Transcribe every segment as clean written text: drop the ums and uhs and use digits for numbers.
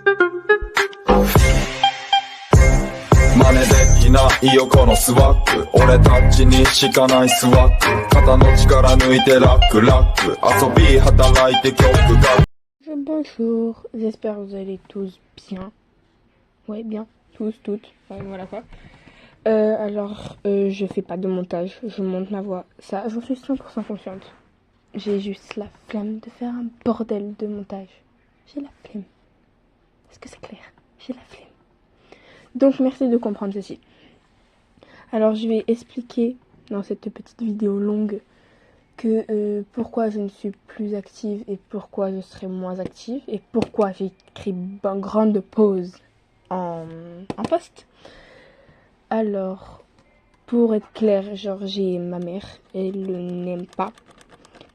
真似できないよこのスワッグ俺たちにしかないスワッグ肩の力抜いてラックラック遊び働いて曲が Bonjour, j'espère que vous allez tous bien. Ouais, bien, tous, toutes, ouais, voilà quoi. Je fais pas de montage, je monte ma voix. Ça, j'en suis 100% consciente. J'ai juste la flemme de faire un bordel de montage. J'ai la flemme. Est-ce que c'est clair? J'ai la flemme. Donc merci de comprendre ceci. Alors je vais expliquer dans cette petite vidéo longue que pourquoi je ne suis plus active et pourquoi je serai moins active et pourquoi j'ai écrit une grande pause en post. Alors, pour être clair, genre j'ai ma mère, elle n'aime pas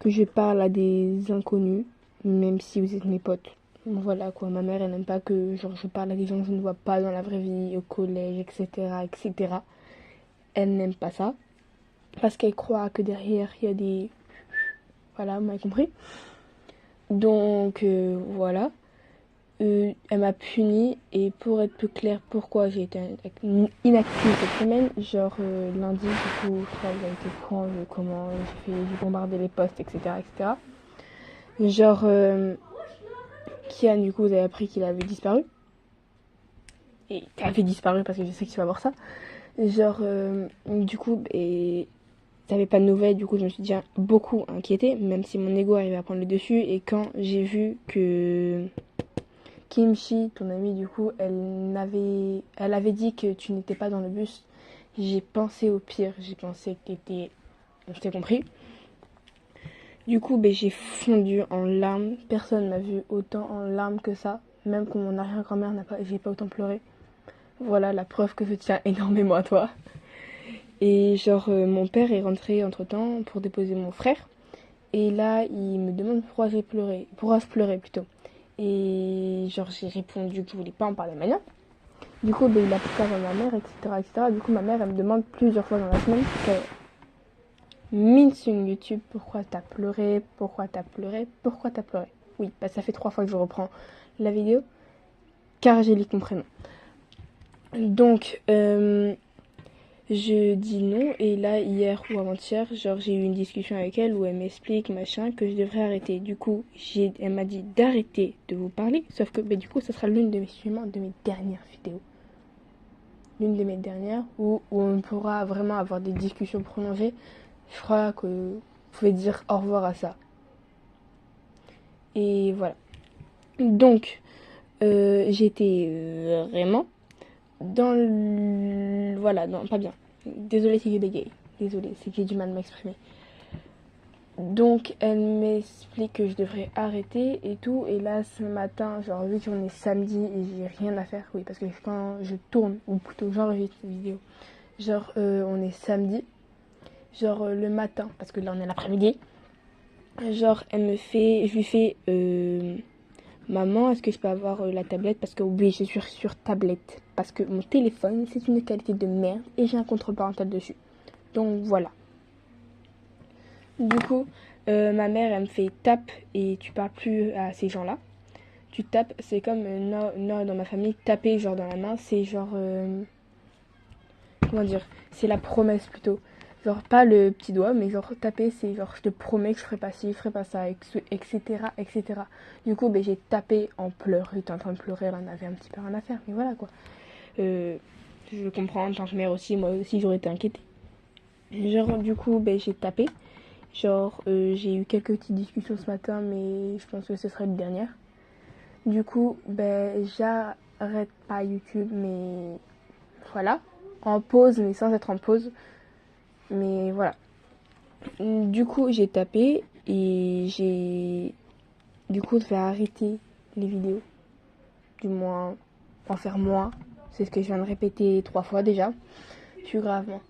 que je parle à des inconnus, même si vous êtes mes potes. Voilà quoi, ma mère elle n'aime pas que genre je parle à des gens que je ne vois pas dans la vraie vie, au collège, etc. etc. Elle n'aime pas ça. Parce qu'elle croit que derrière il y a des... Voilà, vous m'avez compris. Donc voilà. Elle m'a punie et pour être plus clair pourquoi j'ai été inactive cette semaine, genre lundi du coup je crois que vous avez été au courant de comment j'ai bombardé les posts etc. etc. Genre Kian du coup vous avez appris qu'il avait disparu. Et qu'il avait disparu parce que je sais que tu vas voir ça. Genre du coup et t'avais pas de nouvelles, du coup je me suis déjà beaucoup inquiétée, même si mon ego arrivait à prendre le dessus. Et quand j'ai vu que Kimchi, ton amie, du coup, elle avait dit que tu n'étais pas dans le bus, j'ai pensé au pire, j'ai pensé que t'étais... Je t'ai compris. Du coup, j'ai fondu en larmes, personne m'a vu autant en larmes que ça, même que mon arrière-grand-mère j'ai pas autant pleuré. Voilà la preuve que je tiens énormément à toi. Et genre, mon père est rentré entre-temps pour déposer mon frère. Et là, il me demande pourquoi je pleurais plutôt. Et genre, j'ai répondu que je voulais pas en parler maintenant. Du coup, il a pris ça à ma mère, etc., etc. Du coup, ma mère, elle me demande plusieurs fois dans la semaine qu'elle mine sur YouTube pourquoi t'as pleuré, pourquoi t'as pleuré, pourquoi t'as pleuré. Oui, ça fait 3 fois que je reprends la vidéo, car j'ai les prénom. Donc, je dis non, et là, hier ou avant-hier, genre, j'ai eu une discussion avec elle où elle m'explique, machin, que je devrais arrêter. Du coup, elle m'a dit d'arrêter de vous parler, sauf que, du coup, ça sera l'une de mes dernières vidéos. L'une de mes dernières, où on pourra vraiment avoir des discussions prolongées. Je crois que vous pouvez dire au revoir à ça. Et voilà. Donc, j'étais vraiment dans le... Voilà, non, pas bien. Désolée si j'ai bégayé. Désolée, c'est que j'ai du mal à m'exprimer. Donc, elle m'explique que je devrais arrêter et tout. Et là, ce matin, genre, vu qu'on est samedi et j'ai rien à faire, oui, parce que quand je tourne, ou plutôt j'enregistre cette vidéo, genre, on est samedi, genre, le matin, parce que là, on est l'après-midi, genre, je lui fais, maman, est-ce que je peux avoir la tablette? Parce que oui, je suis sur tablette. Parce que mon téléphone, c'est une qualité de merde et j'ai un contrôle parental dessus. Donc voilà. Du coup, ma mère, elle me fait tape et tu parles plus à ces gens-là. Tu tapes, c'est comme non, dans ma famille, taper genre dans la main, c'est genre... comment dire? C'est la promesse plutôt. Genre pas le petit doigt, mais genre taper, c'est genre je te promets que je ferai pas ci, je ferai pas ça, etc. etc. Du coup, j'ai tapé en pleurs. J'étais en train de pleurer, elle en avait un petit peu rien à faire, mais voilà quoi. Je comprends, en tant que mère aussi, moi aussi j'aurais été inquiétée. Genre du coup, j'ai tapé. Genre j'ai eu quelques petites discussions ce matin, mais je pense que ce serait une dernière. Du coup, j'arrête pas YouTube, mais voilà. En pause, mais sans être en pause. Mais voilà. Du coup, j'ai tapé et du coup, je vais arrêter les vidéos. Du moins, en faire moins. C'est ce que je viens de répéter 3 fois déjà. Plus gravement.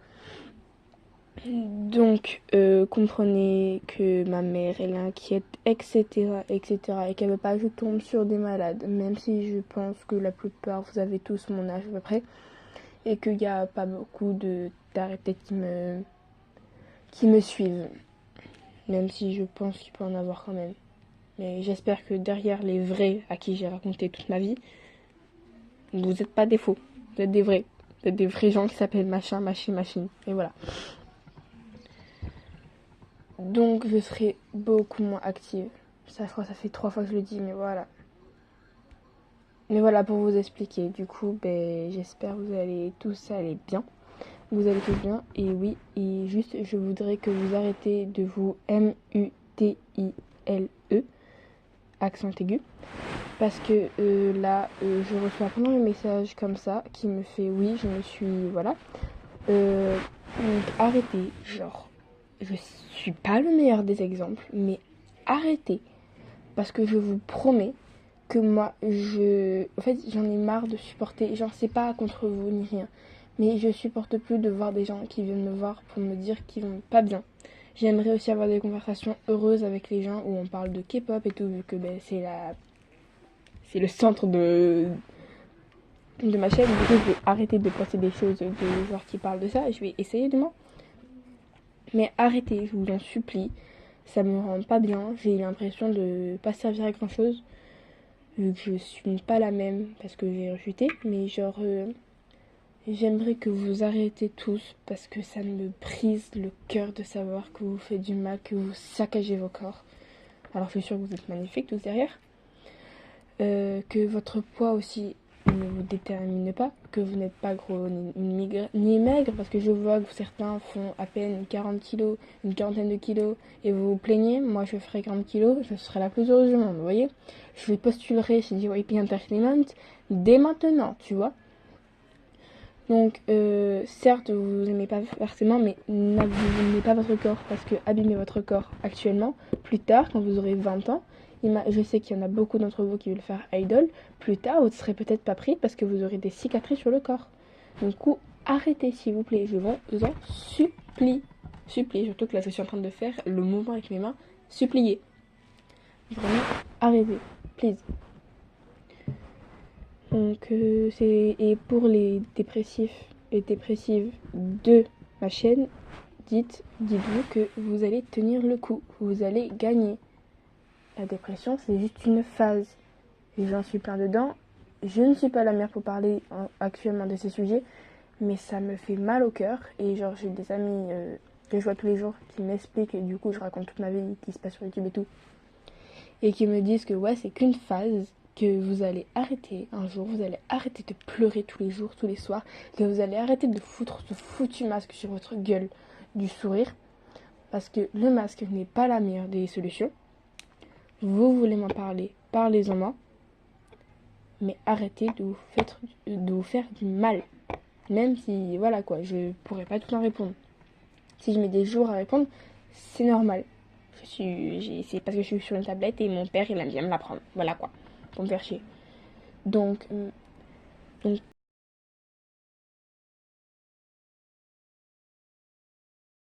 Donc, comprenez que ma mère, elle est inquiète, etc., etc., et qu'elle veut pas que je tombe sur des malades, même si je pense que la plupart, vous avez tous mon âge à peu près, et qu'il n'y a pas beaucoup d'arrêtés qui me suivent, même si je pense qu'il peut en avoir quand même. Mais j'espère que derrière les vrais à qui j'ai raconté toute ma vie, vous n'êtes pas des faux. Vous êtes des vrais. Vous êtes des vrais gens qui s'appellent machin, machine. Et voilà. Donc je serai beaucoup moins active. Ça, je crois que ça fait 3 fois que je le dis, mais voilà. Mais voilà, pour vous expliquer. Du coup, j'espère que vous allez tous aller bien. Vous allez tous bien. Et oui, et juste, je voudrais que vous arrêtez de vous M-U-T-I-L-E, accent aigu. Parce que là, je reçois plein de messages comme ça qui me fait oui, je me suis. Voilà. Donc arrêtez. Genre, je suis pas le meilleur des exemples, mais arrêtez. Parce que je vous promets que moi, en fait, j'en ai marre de supporter. Genre, c'est pas contre vous ni rien. Mais je supporte plus de voir des gens qui viennent me voir pour me dire qu'ils vont pas bien. J'aimerais aussi avoir des conversations heureuses avec les gens où on parle de K-pop et tout, vu que c'est le centre de ma chaîne. Du coup, je vais arrêter de poster des choses de genre qui parlent de ça et je vais essayer de moi. Mais arrêtez, je vous en supplie. Ça me rend pas bien. J'ai l'impression de pas servir à grand chose. Vu que je suis pas la même parce que j'ai rechuté. Mais genre, j'aimerais que vous arrêtez tous parce que ça me brise le cœur de savoir que vous faites du mal, que vous saccagez vos corps. Alors je suis sûre que vous êtes magnifiques tous derrière. Que votre poids aussi ne vous détermine pas, que vous n'êtes pas gros ni maigre, parce que je vois que certains font à peine 40 kilos, une quarantaine de kilos, et vous vous plaignez. Moi je ferai 40 kilos, je serai la plus heureuse du monde, vous voyez. Je postulerai chez JYP Entertainment dès maintenant, tu vois. Donc certes vous n'aimez pas forcément, mais vous n'aimez pas votre corps, parce que abîmer votre corps actuellement, plus tard quand vous aurez 20 ans, je sais qu'il y en a beaucoup d'entre vous qui veulent faire idol. Plus tard, vous ne serez peut-être pas pris parce que vous aurez des cicatrices sur le corps. Du coup, arrêtez s'il vous plaît. Je vous en supplie. Supplie. Surtout que là, je suis en train de faire le mouvement avec mes mains. Suppliez. Vraiment, arrêtez. Please. Donc, et pour les dépressifs et dépressives de ma chaîne, dites-vous que vous allez tenir le coup. Vous allez gagner. La dépression, c'est juste une phase. Et j'en suis plein dedans. Je ne suis pas la meilleure pour parler actuellement de ces sujets, mais ça me fait mal au cœur. Et genre, j'ai des amis que je vois tous les jours qui m'expliquent, et du coup, je raconte toute ma vie qui se passe sur YouTube et tout. Et qui me disent que ouais, c'est qu'une phase, que vous allez arrêter un jour, vous allez arrêter de pleurer tous les jours, tous les soirs, que vous allez arrêter de foutre ce foutu masque sur votre gueule du sourire, parce que le masque n'est pas la meilleure des solutions. Vous voulez m'en parler, parlez-en moi. Mais arrêtez de vous faire du mal. Même si, voilà quoi, je pourrais pas tout le temps répondre. Si je mets des jours à répondre, c'est normal. C'est parce que je suis sur une tablette et mon père, il aime bien me la prendre. Voilà quoi, pour me faire chier. Donc